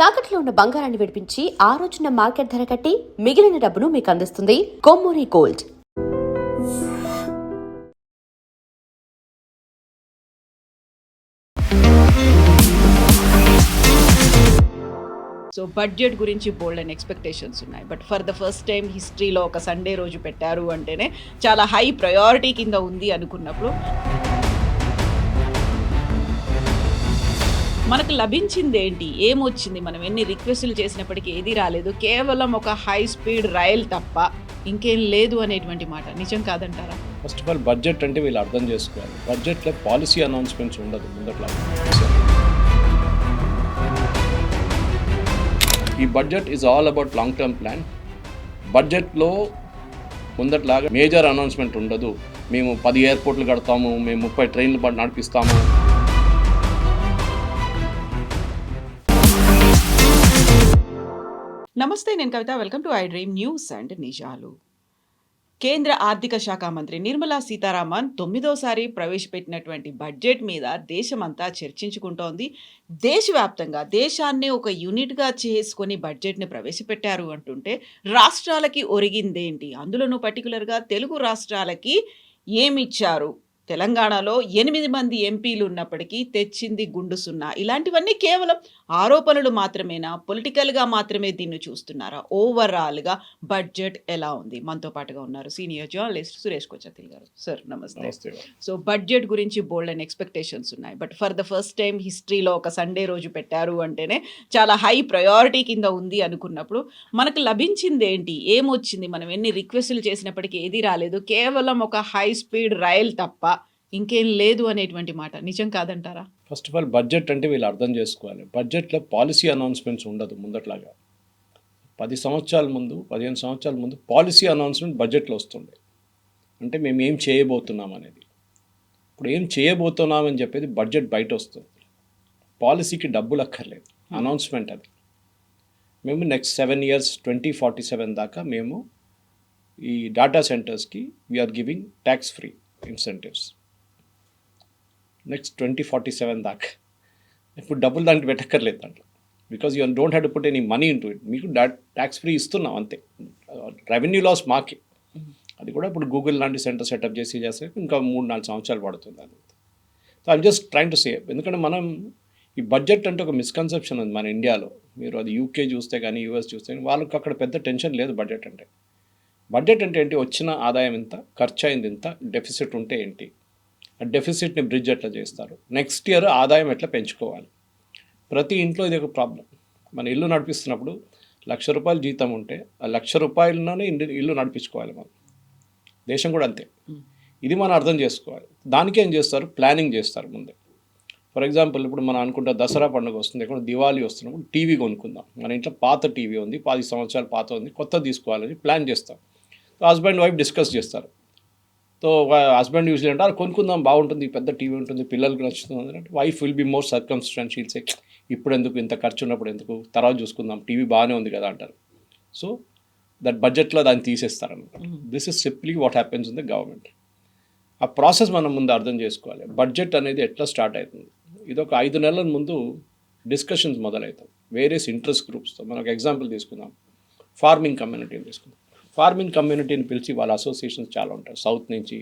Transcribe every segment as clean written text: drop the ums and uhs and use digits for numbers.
తాకట్లో ఉన్న బంగారాన్ని విడిపించి ఆ రోజున మార్కెట్ ధర కట్టి మిగిలిన డబ్బును మీకు అందిస్తుంది కొమ్మూరి గోల్డ్. సో బడ్జెట్ గురించి బోల్డ్ అండ్ ఎక్స్పెక్టేషన్స్ ఉన్నాయి. But for the first time హిస్టరీలో ఒక సండే రోజు పెట్టారు అంటేనే చాలా హై ప్రయారిటీ కింద ఉంది అనుకున్నప్పుడు మనకు లభించింది ఏంటి, ఏమొచ్చింది, మనం ఎన్ని రిక్వెస్టులు చేసినప్పటికీ ఏది రాలేదు, కేవలం ఒక హై స్పీడ్ రైల్ తప్ప ఇంకేం లేదు అనేటువంటి మాట నిజం కాదంటారా? ఫస్ట్ ఆఫ్ ఆల్ బడ్జెట్ అంటే వీళ్ళు అర్థం చేసుకోవాలి. బడ్జెట్లో పాలసీ అనౌన్స్మెంట్స్ ఉండదు ముందట్లా. ఈ budget is all about long term plan. బడ్జెట్లో ముందట్లాగా మేజర్ అనౌన్స్మెంట్ ఉండదు. మేము 10 ఎయిర్పోర్ట్లు కడతాము, మేము 30 ట్రైన్లు నడిపిస్తాము. నమస్తే, నేను Kavitha. Welcome to I dream news and నిజాలు. కేంద్ర ఆర్థిక శాఖ మంత్రి నిర్మలా సీతారామన్ 9వ ప్రవేశపెట్టినటువంటి బడ్జెట్ మీద దేశమంతా చర్చించుకుంటోంది. దేశవ్యాప్తంగా దేశాన్ని ఒక యూనిట్గా చేసుకొని బడ్జెట్ని ప్రవేశపెట్టారు అంటుంటే రాష్ట్రాలకి ఒరిగిందేంటి, అందులోనూ పర్టికులర్గా తెలుగు రాష్ట్రాలకి ఏమిచ్చారు? తెలంగాణలో 8 మంది ఎంపీలు ఉన్నప్పటికీ తెచ్చింది గుండు సున్నా. ఇలాంటివన్నీ కేవలం ఆరోపణలు మాత్రమేనా? పొలిటికల్గా మాత్రమే దీన్ని చూస్తున్నారా? ఓవరాల్గా బడ్జెట్ ఎలా ఉంది? మనతో పాటుగా ఉన్నారు సీనియర్ జర్నలిస్ట్ సురేష్ కొచ్చతిల్ గారు. సార్ నమస్తే. సో బడ్జెట్ గురించి బోల్డ్ అండ్ ఎక్స్పెక్టేషన్స్ ఉన్నాయి. But for the first time హిస్టరీలో ఒక సండే రోజు పెట్టారు అంటేనే చాలా హై ప్రయారిటీ కింద ఉంది అనుకున్నప్పుడు మనకు లభించింది ఏంటి, ఏమొచ్చింది, మనం ఎన్ని రిక్వెస్టులు చేసినప్పటికీ ఏది రాలేదు, కేవలం ఒక హై స్పీడ్ రైల్ తప్ప ఇంకేం లేదు అనేటువంటి మాట నిజం కాదంటారా? ఫస్ట్ ఆఫ్ ఆల్ బడ్జెట్ అంటే వీళ్ళు అర్థం చేసుకోవాలి. బడ్జెట్లో పాలసీ అనౌన్స్మెంట్స్ ఉండదు ముందట్లాగా. 15 సంవత్సరాల ముందు పాలసీ అనౌన్స్మెంట్ బడ్జెట్లో వస్తుండే. అంటే మేము ఏం చేయబోతున్నాం అనేది. ఇప్పుడు ఏం చేయబోతున్నామని చెప్పేది బడ్జెట్ బయట వస్తుంది. పాలసీకి డబ్బులు అక్కర్లేదు, అనౌన్స్మెంట్ అది. మేము నెక్స్ట్ 7 years 2047 దాకా మేము ఈ డాటా సెంటర్స్కి we are giving tax free incentives. Next 2047 దాకా ఇప్పుడు డబ్బులు దానికి పెట్టక్కర్లేదు దాంట్లో. Because you don't have to put any money into it. మీకు ట్యాక్స్ ఫ్రీ ఇస్తున్నాం అంతే. రెవెన్యూ లాస్ మాకే. అది కూడా ఇప్పుడు గూగుల్ లాంటి సెంటర్ సెటప్ చేస్తే ఇంకా 3-4 సంవత్సరాలు పడుతుంది అది. So I'm just train to say. ఎందుకంటే మనం ఈ బడ్జెట్ అంటే ఒక మిస్కన్సెప్షన్ ఉంది మన ఇండియాలో. మీరు అది యూకే చూస్తే కానీ యూఎస్ చూస్తే కానీ వాళ్ళకి అక్కడ పెద్ద టెన్షన్ లేదు బడ్జెట్ అంటే. బడ్జెట్ అంటే ఏంటి? వచ్చిన ఆదాయం ఎంత, ఖర్చు అయింది ఎంత, డెఫిసిట్ ఉంటే ఏంటి, ఆ డెఫిసిట్ని బ్రిడ్జ్ ఎట్లా చేస్తారు, నెక్స్ట్ ఇయర్ ఆదాయం ఎట్లా పెంచుకోవాలి. ప్రతి ఇంట్లో ఇది ఒక ప్రాబ్లం. మన ఇల్లు నడిపిస్తున్నప్పుడు ₹1,00,000 జీతం ఉంటే ఆ ₹1,00,000లోనే ఇల్లు నడిపించుకోవాలి మనం. దేశం కూడా అంతే. ఇది మనం అర్థం చేసుకోవాలి. దానికి ఏం చేస్తారు? ప్లానింగ్ చేస్తారు ముందే. ఫర్ ఎగ్జాంపుల్ ఇప్పుడు మనం అనుకుంటా దసరా పండుగ వస్తుంది, ఎక్కడ దివాళీ వస్తున్నప్పుడు టీవీ కొనుక్కుందాం. మన ఇంట్లో పాత టీవీ ఉంది, 10 సంవత్సరాలు పాత ఉంది, కొత్త తీసుకోవాలని ప్లాన్ చేస్తాం. హస్బెండ్ వైఫ్ డిస్కస్ చేస్తారు. సో హస్బెండ్ యూజ్ అంటే కొనుక్కుందాం, బాగుంటుంది, పెద్ద టీవీ ఉంటుంది, పిల్లలకు నచ్చుతుంది అంటే wife will be more circumstantial say ఇప్పుడు ఎందుకు, ఇంత ఖర్చు ఉన్నప్పుడు ఎందుకు, తర్వాత చూసుకుందాం, టీవీ బాగానే ఉంది కదా అంటారు. సో దట్ బడ్జెట్లో దాన్ని తీసేస్తారనమాట. This is simply what happens in the government. ఆ ప్రాసెస్ మనం ముందు అర్థం చేసుకోవాలి. బడ్జెట్ అనేది ఎట్లా స్టార్ట్ అవుతుంది? ఇది ఒక 5 నెలల ముందు డిస్కషన్స్ మొదలవుతాయి వేరియస్ ఇంట్రెస్ట్ గ్రూప్స్తో. మనకు ఎగ్జాంపుల్ తీసుకుందాం, ఫార్మింగ్ కమ్యూనిటీని తీసుకుందాం. ఫార్మింగ్ కమ్యూనిటీని పిలిచి వాళ్ళ అసోసియేషన్స్ చాలా ఉంటాయి. సౌత్ నుంచి,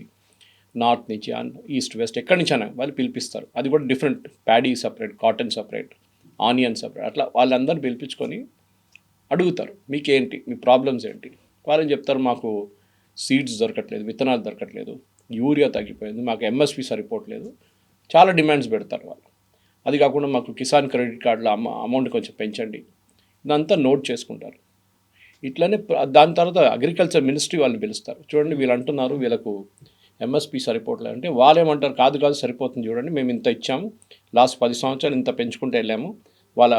నార్త్ నుంచి, ఈస్ట్ వెస్ట్, ఎక్కడి నుంచి అయినా వాళ్ళు పిలిపిస్తారు. అది కూడా different, paddy separate, cotton separate, onion separate, అట్లా వాళ్ళందరూ పిలిపించుకొని అడుగుతారు, మీకేంటి, మీ ప్రాబ్లమ్స్ ఏంటి. వాళ్ళని చెప్తారు, మాకు సీడ్స్ దొరకట్లేదు, విత్తనాలు దొరకట్లేదు, యూరియా తగ్గిపోయింది, మాకు ఎంఎస్పి సరిపోవట్లేదు, చాలా డిమాండ్స్ పెడతారు వాళ్ళు. అది కాకుండా మాకు కిసాన్ క్రెడిట్ కార్డులో అమౌంట్ కొంచెం పెంచండి, ఇదంతా నోట్ చేసుకుంటారు. ఇట్లనే దాని తర్వాత అగ్రికల్చర్ మినిస్ట్రీ వాళ్ళని పిలుస్తారు. చూడండి వీళ్ళు అంటున్నారు వీళ్ళకు ఎంఎస్పి సరిపోవట్లేదు అంటే వాళ్ళు ఏమంటారు, కాదు సరిపోతుంది చూడండి, మేము ఇంత ఇచ్చాము, లాస్ట్ 10 సంవత్సరాలు ఇంత పెంచుకుంటూ వెళ్ళాము, వాళ్ళ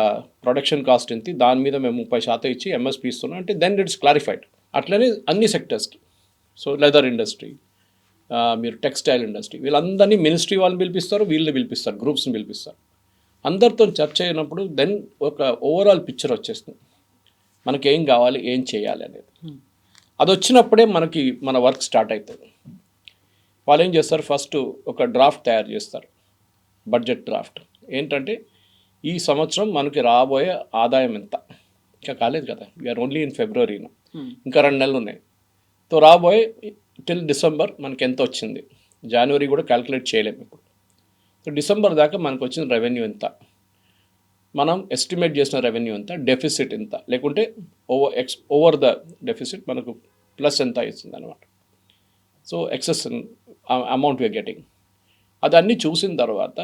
ప్రొడక్షన్ కాస్ట్ ఎంత, దాని మీద మేము 30% ఇచ్చి ఎంఎస్పి ఇస్తున్నాం అంటే దెన్ ఇట్స్ క్లారిఫైడ్. అట్లనే అన్ని సెక్టర్స్కి. సో లెదర్ ఇండస్ట్రీ, మీరు టెక్స్టైల్ ఇండస్ట్రీ, వీళ్ళందరినీ మినిస్ట్రీ వాళ్ళని పిలిపిస్తారు, వీళ్ళని పిలిపిస్తారు, గ్రూప్స్ని పిలిపిస్తారు. అందరితో చర్చ అయినప్పుడు దెన్ ఒక ఓవరాల్ పిక్చర్ వచ్చేస్తుంది, మనకి ఏం కావాలి, ఏం చేయాలి అనేది. అది వచ్చినప్పుడే మనకి మన వర్క్ స్టార్ట్ అవుతుంది. వాళ్ళు ఏం చేస్తారు, ఫస్ట్ ఒక డ్రాఫ్ట్ తయారు చేస్తారు, బడ్జెట్ డ్రాఫ్ట్. ఏంటంటే ఈ సంవత్సరం మనకి రాబోయే ఆదాయం ఎంత, ఇంకా కాలేదు కదా, వీఆర్ ఓన్లీ ఇన్ ఫిబ్రవరిలో, ఇంకా 2 నెలలు ఉన్నాయి. సో రాబోయే టిల్ డిసెంబర్ మనకి ఎంత వచ్చింది, జనవరి కూడా క్యాలిక్యులేట్ చేయలేము ఇప్పుడు. సో డిసెంబర్ దాకా మనకు వచ్చిన రెవెన్యూ ఎంత, మనం ఎస్టిమేట్ చేసిన రెవెన్యూ ఎంత, డెఫిసిట్ ఎంత, లేకుంటే ఓవర్ ద డెఫిసిట్ మనకు ప్లస్ ఎంత ఇస్తుంది అనమాట. So excess amount we are getting. అదన్నీ చూసిన తర్వాత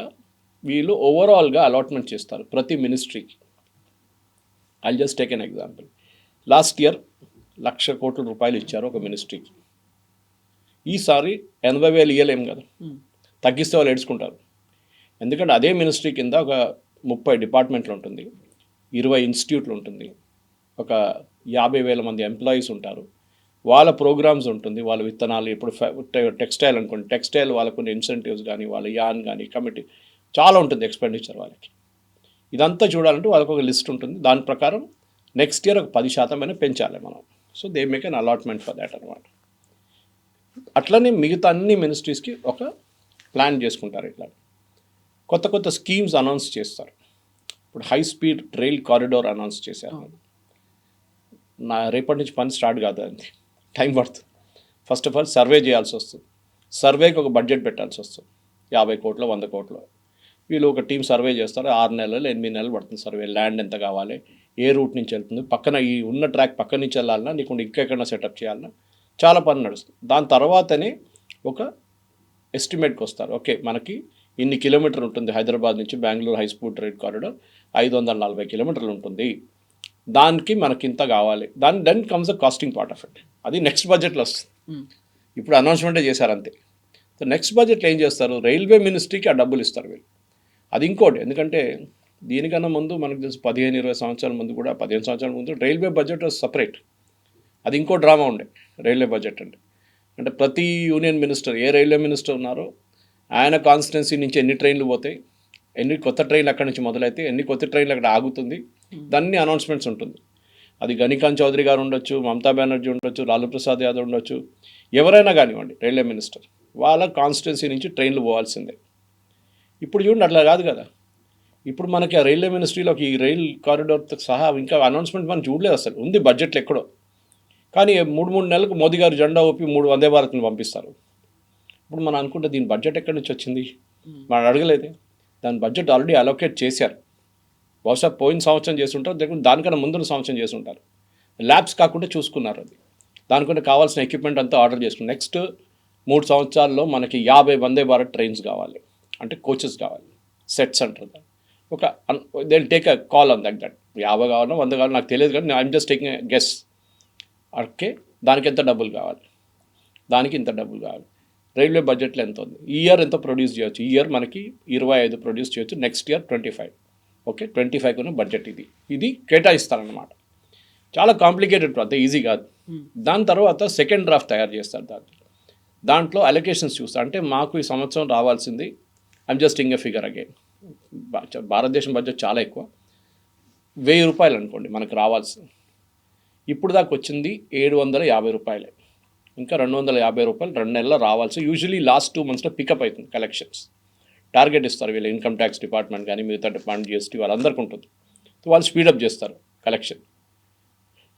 వీళ్ళు ఓవరాల్గా అలాట్మెంట్ చేస్తారు ప్రతి మినిస్ట్రీకి. I just take an example. Last year 1,00,000 కోట్ల రూపాయలు ఇచ్చారు ఒక మినిస్ట్రీకి. ఈసారి 80,000 ఇవ్వలేం కదా, తగ్గిస్తే వాళ్ళు ఏడ్చుకుంటారు. ఎందుకంటే అదే మినిస్ట్రీ కింద ఒక 30 డిపార్ట్మెంట్లు ఉంటుంది, 20 ఇన్స్టిట్యూట్లు ఉంటుంది, ఒక 50,000 మంది ఎంప్లాయీస్ ఉంటారు, వాళ్ళ ప్రోగ్రామ్స్ ఉంటుంది, వాళ్ళ విత్తనాలు. ఇప్పుడు టెక్స్టైల్ అనుకోండి, టెక్స్టైల్ వాళ్ళకు కొన్ని ఇన్సెంటివ్స్ కానీ, వాళ్ళ యాన్ కానీ, కమిటీ చాలా ఉంటుంది ఎక్స్పెండిచర్ వాళ్ళకి. ఇదంతా చూడాలంటే వాళ్ళకి ఒక లిస్ట్ ఉంటుంది, దాని ప్రకారం నెక్స్ట్ ఇయర్ ఒక 10% పెంచాలి మనం. So they make an allotment for that అనమాట. అట్లనే మిగతా అన్ని మినిస్ట్రీస్కి ఒక ప్లాన్ చేసుకుంటారు. ఇట్లా కొత్త కొత్త స్కీమ్స్ అనౌన్స్ చేస్తారు. ఇప్పుడు high speed rail corridor announce చేశారు. రేపటి నుంచి పని స్టార్ట్ కాదు, అది టైం పడుతుంది. ఫస్ట్ ఆఫ్ ఆల్ సర్వే చేయాల్సి వస్తుంది, సర్వేకి ఒక బడ్జెట్ పెట్టాల్సి వస్తుంది, 50 కోట్లు 100 కోట్లు. వీళ్ళు ఒక టీం సర్వే చేస్తారు, 6 నెలలు 8 నెలలు పడుతుంది సర్వే. ల్యాండ్ ఎంత కావాలి, ఏ రూట్ నుంచి వెళ్తుంది, పక్కన ఈ ఉన్న ట్రాక్ పక్క నుంచి వెళ్ళాలన్నా, నీకు ఇంకెక్కడన్నా సెటప్ చేయాలన్నా చాలా పని నడుస్తుంది. దాని తర్వాతనే ఒక ఎస్టిమేట్కి వస్తారు. ఓకే, మనకి ఇన్ని కిలోమీటర్లు ఉంటుంది, హైదరాబాద్ నుంచి Bengaluru high speed rail corridor 540 కిలోమీటర్లు ఉంటుంది, దానికి మనకి ఇంత కావాలి. Then comes the costing part of it. అది నెక్స్ట్ బడ్జెట్లో వస్తుంది. ఇప్పుడు అనౌన్స్మెంటే చేశారు అంతే. సో నెక్స్ట్ బడ్జెట్లో ఏం చేస్తారు, రైల్వే మినిస్ట్రీకి ఆ డబ్బులు ఇస్తారు వీళ్ళు. అది ఇంకోటి, ఎందుకంటే దీనికన్నా ముందు మనకు తెలుసు 15-20 సంవత్సరాల ముందు కూడా, 15 సంవత్సరాల ముందు రైల్వే బడ్జెట్ సపరేట్. అది ఇంకో డ్రామా ఉండే రైల్వే బడ్జెట్ అంటే ప్రతి యూనియన్ మినిస్టర్, ఏ రైల్వే మినిస్టర్ ఉన్నారో ఆయన కాన్స్టిట్యున్సీ నుంచి ఎన్ని ట్రైన్లు పోతాయి, ఎన్ని కొత్త ట్రైన్లు అక్కడి నుంచి మొదలైతే, ఎన్ని కొత్త ట్రైన్లు అక్కడ ఆగుతుంది, దాన్ని అనౌన్స్మెంట్స్ ఉంటుంది. అది గణికాంత్ చౌదరి గారు ఉండొచ్చు, మమతా బెనర్జీ ఉండొచ్చు, లాలూ ప్రసాద్ యాదవ్ ఉండొచ్చు, ఎవరైనా కానివ్వండి రైల్వే మినిస్టర్, వాళ్ళ కాన్స్టిట్యున్సీ నుంచి ట్రైన్లు పోవాల్సిందే. ఇప్పుడు చూడండి అట్లా కాదు కదా. ఇప్పుడు మనకి ఆ రైల్వే మినిస్ట్రీలో ఈ రైల్ కారిడార్తో సహా ఇంకా అనౌన్స్మెంట్ మనం చూడలేదు అసలు. ఉంది బడ్జెట్లో ఎక్కడో, కానీ 3 నెలలకు మోదీ గారు జెండా ఊపి 3 వందే భారత్ని పంపిస్తారు. ఇప్పుడు మనం అనుకుంటే దీని బడ్జెట్ ఎక్కడి నుంచి వచ్చింది, మనం అడగలేదే. దాని బడ్జెట్ ఆల్రెడీ అలొకేట్ చేశారు. బహుశా పోయిన సంవత్సరం చేస్తుంటారు, లేకుంటే దానికన్నా ముందున్న సంవత్సరం చేస్తుంటారు. ల్యాబ్స్ కాకుండా చూసుకున్నారు. అది దానికంటే కావాల్సిన ఎక్విప్మెంట్ అంతా ఆర్డర్ చేసుకున్నారు. నెక్స్ట్ 3 సంవత్సరాల్లో మనకి 50 వందే భారత్ ట్రైన్స్ కావాలి, అంటే కోచెస్ కావాలి, సెట్స్ అంటారు. ఒక they take a call on that 50 కావాలన్నా 100 కావాలన్నా నాకు తెలియదు, కానీ I'm just taking a guess. Okay, దానికి ఎంత డబ్బులు కావాలి, దానికి ఇంత డబ్బులు కావాలి. రైల్వే బడ్జెట్లో ఎంత ఉంది, ఈ ఇయర్ ఎంత ప్రొడ్యూస్ చేయొచ్చు, ఈ ఇయర్ మనకి 25 ప్రొడ్యూస్ చేయొచ్చు, నెక్స్ట్ ఇయర్ 25. ఓకే, 25 ఉన్న బడ్జెట్ ఇది కేటాయిస్తారనమాట. చాలా కాంప్లికేటెడ్, అంత ఈజీ కాదు. దాని తర్వాత సెకండ్ డ్రాఫ్ట్ తయారు చేస్తారు. దాంట్లో అలొకేషన్స్ చూస్తారు. అంటే మాకు ఈ సంవత్సరం రావాల్సింది, I'm just ing a figure again, భారతదేశం బడ్జెట్ చాలా ఎక్కువ, 1000 రూపాయలు అనుకోండి మనకు రావాల్సింది. ఇప్పుడు దాకా వచ్చింది 750 రూపాయలే. ఇంకా 250 రూపాయలు 2 నెలల్లో రావాల్సి. యూజువలీ లాస్ట్ 2 మంత్స్లో పికప్ అవుతుంది కలెక్షన్స్. టార్గెట్ ఇస్తారు వీళ్ళు, ఇన్కమ్ ట్యాక్స్ డిపార్ట్మెంట్ కానీ మిగతా డిపార్ట్మెంట్, జిఎస్టీ వాళ్ళందరికీ ఉంటుంది. వాళ్ళు స్పీడప్ చేస్తారు కలెక్షన్.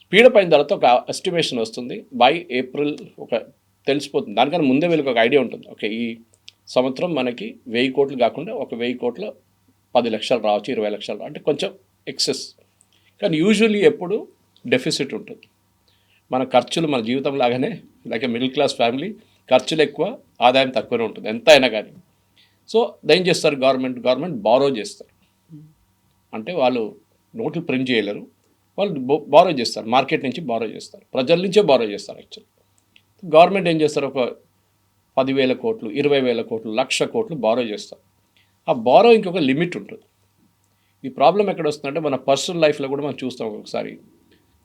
స్పీడప్ అయిన తర్వాత ఒక ఎస్టిమేషన్ వస్తుంది, బై ఏప్రిల్ ఒక తెలిసిపోతుంది. దానికన్నా ముందే వీళ్ళకి ఒక ఐడియా ఉంటుంది. ఓకే, ఈ సంవత్సరం మనకి 1000 కోట్లు కాకుండా ఒక 1000 కోట్ల 10 లక్షలు రావచ్చు, 20 లక్షలు రావచ్చు, అంటే కొంచెం ఎక్సెస్. కానీ యూజువల్లీ ఎప్పుడు డెఫిసిట్ ఉంటుంది. మన ఖర్చులు మన జీవితం లాగానే, లైక్ మిడిల్ క్లాస్ ఫ్యామిలీ, ఖర్చులు ఎక్కువ, ఆదాయం తక్కువనే ఉంటుంది ఎంత అయినా కానీ. సో ఏం చేస్తారు, గవర్నమెంట్ బారో చేస్తారు. అంటే వాళ్ళు నోట్లు ప్రింట్ చేయలేరు, వాళ్ళు బారో చేస్తారు, మార్కెట్ నుంచి బారో చేస్తారు, ప్రజల నుంచే బారో చేస్తారు. యాక్చువల్లీ గవర్నమెంట్ ఏం చేస్తారు, ఒక 10,000 కోట్లు 20,000 కోట్లు 1,00,000 కోట్లు బారో చేస్తారు. ఆ బారో ఇంకొక లిమిట్ ఉంటుంది. ఈ ప్రాబ్లం ఎక్కడ వస్తుందంటే మన పర్సనల్ లైఫ్లో కూడా మనం చూస్తాం. ఒకసారి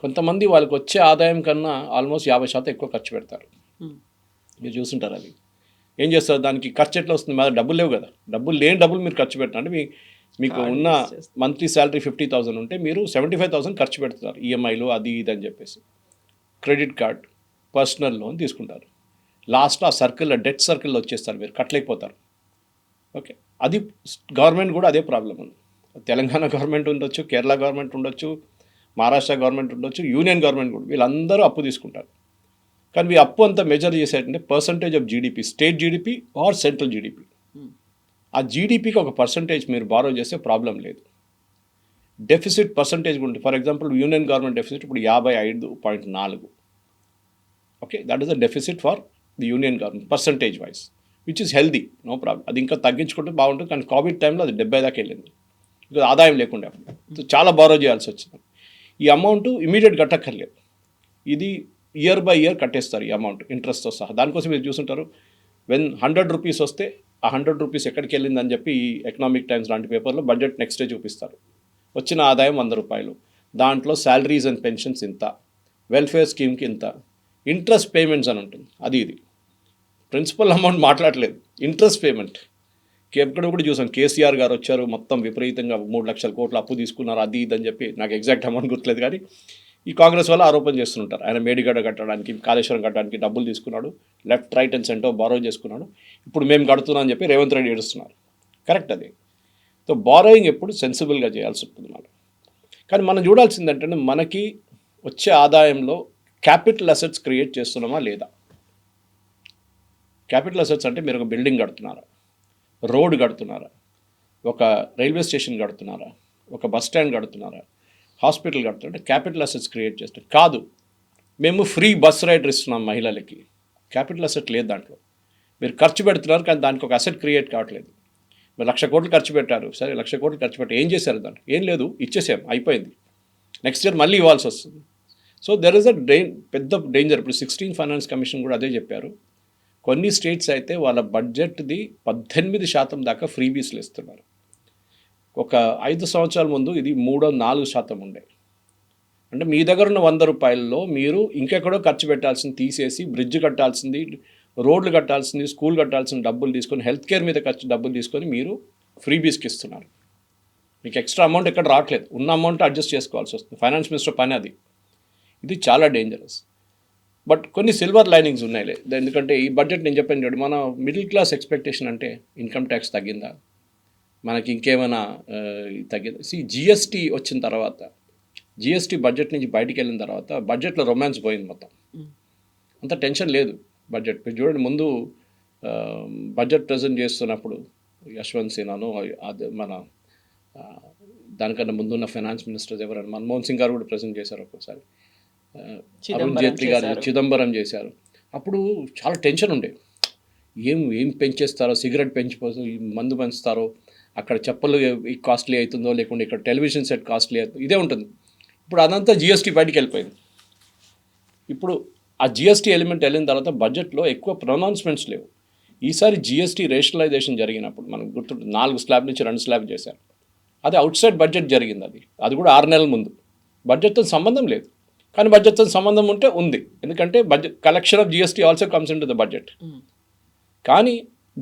కొంతమంది వాళ్ళకి వచ్చే ఆదాయం కన్నా ఆల్మోస్ట్ 50% ఎక్కువ ఖర్చు పెడతారు. మీరు చూస్తుంటారు. అది ఏం చేస్తారు, దానికి ఖర్చు ఎట్లా వస్తుంది, మన డబ్బులు లేవు కదా, డబ్బులు మీరు ఖర్చు పెట్టారు. అంటే మీకు ఉన్న మంత్లీ శాలరీ 50,000 ఉంటే మీరు 75,000 ఖర్చు పెడతారు, ఈఎంఐలు అది ఇది అని చెప్పేసి. క్రెడిట్ కార్డ్, పర్సనల్ లోన్ తీసుకుంటారు. లాస్ట్లో ఆ సర్కిల్లో, డెట్ సర్కిల్లో వచ్చేస్తారు, మీరు కట్టలేకపోతారు. ఓకే, అది గవర్నమెంట్ కూడా అదే ప్రాబ్లం ఉంది. తెలంగాణ గవర్నమెంట్ ఉండొచ్చు, కేరళ గవర్నమెంట్ ఉండొచ్చు, మహారాష్ట్ర గవర్నమెంట్ ఉండొచ్చు, యూనియన్ గవర్నమెంట్ కూడా, వీళ్ళందరూ అప్పు తీసుకుంటారు. కానీ ఈ అప్పు అంతా మెజర్ చేసేటంటే percentage of GDP, state GDP or central GDP. ఆ జీడిపికి ఒక పర్సంటేజ్ మీరు బారో చేస్తే ప్రాబ్లం లేదు. డెఫిసిట్ పర్సంటేజ్ ఉంటుంది. For example union government deficit ఇప్పుడు 55.4. Okay, that is the deficit for the union government percentage wise, which is healthy, no problem. అది ఇంకా తగ్గించుకుంటే బాగుంటుంది. కానీ కోవిడ్ టైంలో అది 70 దాకా వెళ్ళింది, బికాజ్ ఆదాయం లేకుండా సో చాలా బారో చేయాల్సి వచ్చింది. ఈ అమౌంట్ ఇమీడియట్ కట్టక్కర్లేదు, ఇది ఇయర్ బై ఇయర్ కట్టేస్తారు ఈ అమౌంట్ ఇంట్రెస్ట్తో సహా. దానికోసం మీరు చూసుంటారు, వెన్ 100 రూపీస్ వస్తే ఆ 100 రూపీస్ ఎక్కడికి వెళ్ళిందని చెప్పి ఈ ఎకనామిక్ టైమ్స్ లాంటి పేపర్లో బడ్జెట్ నెక్స్ట్ డే చూపిస్తారు. వచ్చిన ఆదాయం 100 రూపాయలు, దాంట్లో శాలరీస్ అండ్ పెన్షన్స్ ఇంత, వెల్ఫేర్ స్కీమ్కి ఇంత, ఇంట్రెస్ట్ పేమెంట్స్ అని ఉంటుంది. ఇది ప్రిన్సిపల్ అమౌంట్ మాట్లాడలేదు, ఇంట్రెస్ట్ పేమెంట్. ఎక్కడ కూడా చూసాం, కేసీఆర్ గారు వచ్చారు, మొత్తం విపరీతంగా 3 లక్షల కోట్ల అప్పు తీసుకున్నారు, అది ఇది అని చెప్పి, నాకు ఎగ్జాక్ట్ అమౌంట్ గుర్తులేదు. కానీ ఈ కాంగ్రెస్ వాళ్ళు ఆరోపణ చేస్తుంటారు, ఆయన మేడిగడ్డ కట్టడానికి, కాళేశ్వరం కట్టడానికి డబ్బులు తీసుకున్నాడు, left right and centre borrow చేసుకున్నాడు, ఇప్పుడు మేము కడుతున్నాం అని చెప్పి రేవంత్ రెడ్డి ఏడుస్తున్నారు. కరెక్ట్ అది. సో బారోయింగ్ ఎప్పుడు సెన్సిబుల్గా చేయాల్సి ఉంటుంది మనం. కానీ మనం చూడాల్సింది ఏంటంటే, మనకి వచ్చే ఆదాయంలో క్యాపిటల్ అసెట్స్ క్రియేట్ చేస్తున్నామా లేదా. క్యాపిటల్ అసెట్స్ అంటే మీరు ఒక బిల్డింగ్ కడుతున్నారా, రోడ్ కడుతున్నారా, ఒక రైల్వే స్టేషన్ కడుతున్నారా, ఒక బస్ స్టాండ్ కడుతున్నారా, హాస్పిటల్ కడుతున్నారా, క్యాపిటల్ అసెట్స్ క్రియేట్ చేస్తే కాదు. మేము ఫ్రీ బస్ రైడర్ ఇస్తున్నాం మహిళలకి, క్యాపిటల్ అసెట్ లేదు దాంట్లో. మీరు ఖర్చు పెడుతున్నారు కానీ దానికి ఒక అసెట్ క్రియేట్ కావట్లేదు. మీరు 1,00,000 కోట్లు ఖర్చు పెట్టారు, సరే 1,00,000 కోట్లు ఖర్చు పెట్టి ఏం చేశారు దాంట్లో? ఏం లేదు, ఇచ్చేసాం, అయిపోయింది. నెక్స్ట్ ఇయర్ మళ్ళీ ఇవ్వాల్సి వస్తుంది. సో దెర్ ఇస్ అ పెద్ద డేంజర్. ఇప్పుడు 16 ఫైనాన్స్ కమిషన్ కూడా అదే చెప్పారు. కొన్ని స్టేట్స్ అయితే వాళ్ళ బడ్జెట్ది 18% దాకా ఫ్రీబీస్లు ఇస్తున్నారు. ఒక 5 సంవత్సరాల ముందు ఇది 3-4% ఉండే. అంటే మీ దగ్గర ఉన్న 100 రూపాయల్లో మీరు ఇంకెక్కడో ఖర్చు పెట్టాల్సింది తీసేసి, బ్రిడ్జ్ కట్టాల్సింది, రోడ్లు కట్టాల్సింది, స్కూల్ కట్టాల్సిన డబ్బులు తీసుకొని, హెల్త్ కేర్ మీద డబ్బులు తీసుకొని మీరు ఫ్రీబీస్కి ఇస్తున్నారు. మీకు ఎక్స్ట్రా అమౌంట్ ఎక్కడ రావట్లేదు, ఉన్న అమౌంట్ అడ్జస్ట్ చేసుకోవాల్సి వస్తుంది. ఫైనాన్స్ మినిస్టర్ పని అది. ఇది చాలా డేంజరస్. బట్ కొన్ని సిల్వర్ లైనింగ్స్ ఉన్నాయిలే. ఎందుకంటే ఈ బడ్జెట్ నేను చెప్పాను చూడండి, మన మిడిల్ క్లాస్ ఎక్స్పెక్టేషన్ అంటే ఇన్కమ్ ట్యాక్స్ తగ్గిందా, మనకి ఇంకేమైనా తగ్గిందా. జిఎస్టీ వచ్చిన తర్వాత, జిఎస్టీ బడ్జెట్ నుంచి బయటికి వెళ్ళిన తర్వాత బడ్జెట్లో రొమాన్స్ పోయింది మొత్తం. అంత టెన్షన్ లేదు బడ్జెట్. మీరు చూడండి, ముందు బడ్జెట్ ప్రజెంట్ చేస్తున్నప్పుడు యశ్వంత్ సిన్హాను, అది మన దానికన్నా ముందున్న ఫైనాన్స్ మినిస్టర్స్ ఎవరైనా, మన్మోహన్ సింగ్ గారు కూడా ప్రజెంట్ చేశారు ఒక్కోసారి, అరుణ్ జైట్లీ గారు, చిదంబరం చేశారు. అప్పుడు చాలా టెన్షన్ ఉండే, ఏం పెంచేస్తారో, సిగరెట్ పెంచిపోతారో, మందు పెంచుతారో, అక్కడ చెప్పులు కాస్ట్లీ అవుతుందో, లేకుంటే ఇక్కడ టెలివిజన్ సెట్ కాస్ట్లీ అవుతుందో, ఇదే ఉంటుంది. ఇప్పుడు అదంతా జిఎస్టీ బయటికి వెళ్ళిపోయింది. ఇప్పుడు ఆ జిఎస్టీ ఎలిమెంట్ వెళ్ళిన తర్వాత బడ్జెట్లో ఎక్కువ ప్రొనౌన్స్మెంట్స్ లేవు. ఈసారి జిఎస్టీ రేషనలైజేషన్ జరిగినప్పుడు మనకు గుర్తుంటుంది, 4 స్లాబ్ నుంచి 2 స్లాబ్ చేశారు. అది అవుట్ సైడ్ బడ్జెట్ జరిగింది. అది కూడా 6 నెలల ముందు. బడ్జెట్తో సంబంధం లేదు, కానీ బడ్జెట్తో సంబంధం ఉంటే ఉంది. ఎందుకంటే budget collection of GST also comes in to the budget. కానీ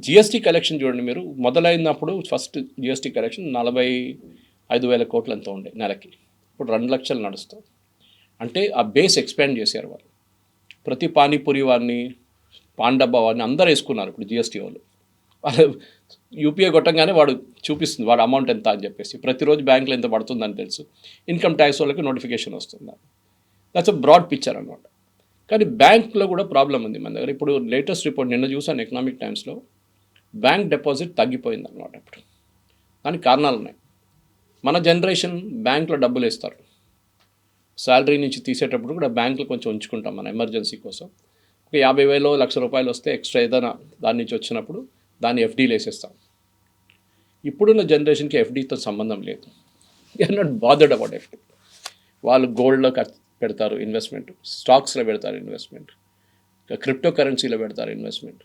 జిఎస్టీ కలెక్షన్ చూడండి, మీరు మొదలైనప్పుడు ఫస్ట్ జిఎస్టీ కలెక్షన్ 45,000 కోట్లు అంతా ఉండే నెలకి. ఇప్పుడు 2 లక్షలు నడుస్తుంది. అంటే ఆ బేస్ ఎక్స్పాండ్ చేశారు వాళ్ళు. ప్రతి పానీపూరి వారిని, పాండబ్బా వారిని అందరూ వేసుకున్నారు ఇప్పుడు జిఎస్టీ వాళ్ళు. యూపీఐ కొట్టంగానే వాడు చూపిస్తుంది వాడు అమౌంట్ ఎంత అని చెప్పేసి, ప్రతిరోజు బ్యాంకులో ఎంత పడుతుందని తెలుసు. ఇన్కమ్ ట్యాక్స్ వాళ్ళకి నోటిఫికేషన్ వస్తుంది. దట్స్ అ బ్రాడ్ పిక్చర్ అనమాట. కానీ బ్యాంక్లో కూడా ప్రాబ్లం ఉంది మన దగ్గర. ఇప్పుడు లేటెస్ట్ రిపోర్ట్ నిన్న చూసాను ఎకనామిక్ టైమ్స్లో, బ్యాంక్ డిపాజిట్ తగ్గిపోయింది అనమాట. ఇప్పుడు దానికి కారణాలు ఉన్నాయి. మన జనరేషన్ బ్యాంక్లో డబ్బులు వేస్తారు, శాలరీ నుంచి తీసేటప్పుడు కూడా బ్యాంకులో కొంచెం ఉంచుకుంటాం మన ఎమర్జెన్సీ కోసం. ఒక 50,000 1,00,000 రూపాయలు వస్తే ఎక్స్ట్రా ఏదైనా దాని నుంచి వచ్చినప్పుడు దాన్ని ఎఫ్డీలు వేసేస్తాం. ఇప్పుడున్న జనరేషన్కి ఎఫ్డీతో సంబంధం లేదు. They are not bothered about FD. వాళ్ళు గోల్డ్లో పెడతారు ఇన్వెస్ట్మెంట్, స్టాక్స్లో పెడతారు ఇన్వెస్ట్మెంట్, క్రిప్టో కరెన్సీలో పెడతారు ఇన్వెస్ట్మెంట్,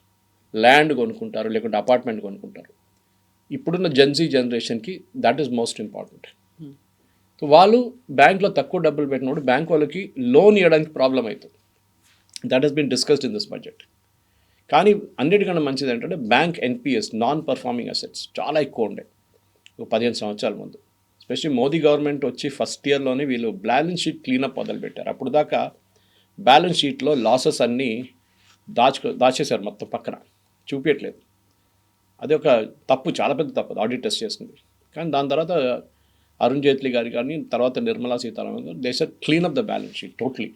ల్యాండ్ కొనుక్కుంటారు, లేకుంటే అపార్ట్మెంట్ కొనుక్కుంటారు. ఇప్పుడున్న జెన్జీ జనరేషన్కి దట్ ఈస్ మోస్ట్ ఇంపార్టెంట్. వాళ్ళు బ్యాంక్లో తక్కువ డబ్బులు పెట్టినప్పుడు బ్యాంక్ వాళ్ళకి లోన్ ఇవ్వడానికి ప్రాబ్లం అవుతుంది. That has been discussed in this budget. కానీ అన్నిటికన్నా మంచిది ఏంటంటే bank NPS, non performing assets చాలా ఎక్కువ ఉండే 15 సంవత్సరాల ముందు. ఎస్పెషల్లీ మోదీ గవర్నమెంట్ వచ్చి ఫస్ట్ ఇయర్లోనే వీళ్ళు బ్యాలెన్స్ షీట్ క్లీనప్ మొదలుపెట్టారు. అప్పుడు దాకా బ్యాలెన్స్ షీట్లో లాసెస్ అన్నీ దాచేశారు, మొత్తం పక్కన చూపించట్లేదు. అది ఒక తప్పు, చాలా పెద్ద తప్పు, ఆడిట్ టెస్ట్ చేసింది. కానీ దాని తర్వాత అరుణ్ జైట్లీ గారు కానీ తర్వాత నిర్మలా సీతారామన్ గారు they said clean up the balance sheet totally.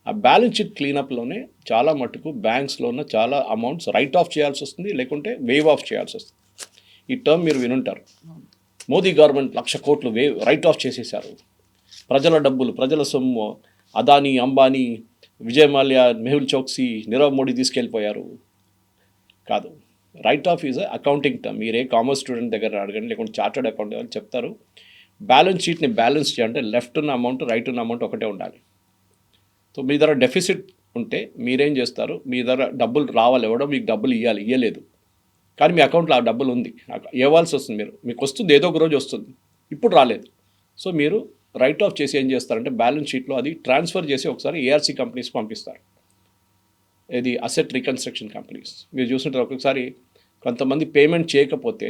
ఆ బ్యాలెన్స్ షీట్ క్లీనప్లోనే చాలా మటుకు బ్యాంక్స్లో ఉన్న చాలా అమౌంట్స్ రైట్ ఆఫ్ చేయాల్సి వస్తుంది, లేకుంటే వేవ్ ఆఫ్ చేయాల్సి వస్తుంది. ఈ టర్మ్ మీరు వినుంటారు. మోదీ గవర్నమెంట్ 1,00,000 కోట్లు రైట్ ఆఫ్ చేసేశారు, ప్రజల డబ్బులు, ప్రజల సొమ్ము అదానీ, అంబానీ, విజయ్ మాల్యా, మెహుల్ చోక్సీ, నీరవ్ మోడీ తీసుకెళ్ళిపోయారు. కాదు, right of is accounting term. మీరే కామర్స్ స్టూడెంట్ దగ్గర అడగండి, లేకుంటే చార్టర్డ్ అకౌంట్ వాళ్ళు చెప్తారు. బ్యాలెన్స్ షీట్ని బ్యాలెన్స్ చేయాలంటే లెఫ్ట్ ఉన్న అమౌంట్, రైట్ ఉన్న అమౌంట్ ఒకటే ఉండాలి. సో మీ దగ్గర డెఫిసిట్ ఉంటే మీరేం చేస్తారు, మీ దగ్గర డబ్బులు రావాలి, ఎవడో మీకు డబ్బులు ఇవ్వలేదు, కానీ మీ అకౌంట్లో ఆ డబ్బులు ఉంది, ఇవ్వాల్సి వస్తుంది, మీకు వస్తుంది, ఏదో ఒక రోజు వస్తుంది, ఇప్పుడు రాలేదు. సో మీరు రైట్ ఆఫ్ చేసి ఏం చేస్తారంటే బ్యాలెన్స్ షీట్లో అది ట్రాన్స్ఫర్ చేసి ఒకసారి ఏఆర్సీ కంపెనీస్ పంపిస్తారు. ఇది అసెట్ రీకన్స్ట్రక్షన్ కంపెనీస్. మీరు చూస్తుంటారు ఒక్కొక్కసారి కొంతమంది పేమెంట్ చేయకపోతే